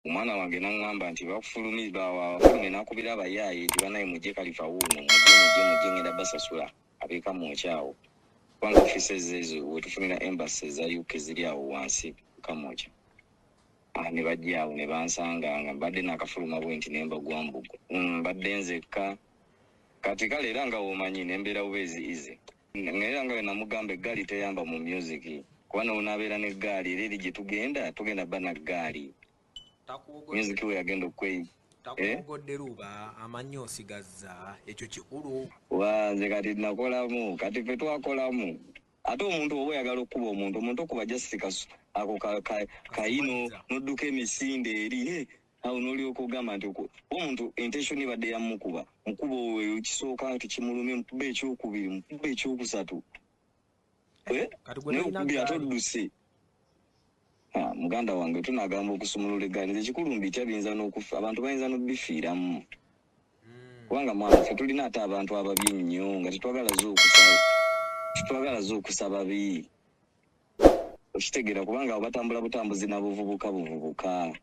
Omwana wange n'angamba nti bafulume nakubira abayaaye nti banaye mujje Kalifa wuuno mujje ngenda basasula abeeka mu nkyawo kubanga offices ezo wetufunira embassy za UK ziri awo wansi kamwoca. Ne bajja awo ne bansanga nga mbadde n'akafuluma bwe nti nemba gwambugo mbadde nzekka kati kale era nga womanyi nembeera bubezi ize ngera nga namugamba eggaali teyamba mu music kuba n'onaabeera n'eggaali era eri gye tugenda bana ggaali music we yagenda okweyi takugodde ruba amanyi osigazza ekyo kikulu wanze kati nakolamu kati fe twakolamu ate omuntu oba oyagala okuba omuntu okuba jasika ako kayino nodduka emisinde eri awo n'olyoka ogamba nti omuntu intention ibadde yamukuba mukubo we kisooka tukimulumye mukube ekyokubiri mukube ekyokusatu naye okubi atodduse muganda wange tunagamba okusumulula eggaali nze kikulu mbitya biyinza n'okufa abantu bayinza n'obifiiramu kubanga mwana ffe tulina ate abantu ababi ennyo nga tetwagala zookusa babi okitegeera kubanga batambula butambuzi n'abuvubuka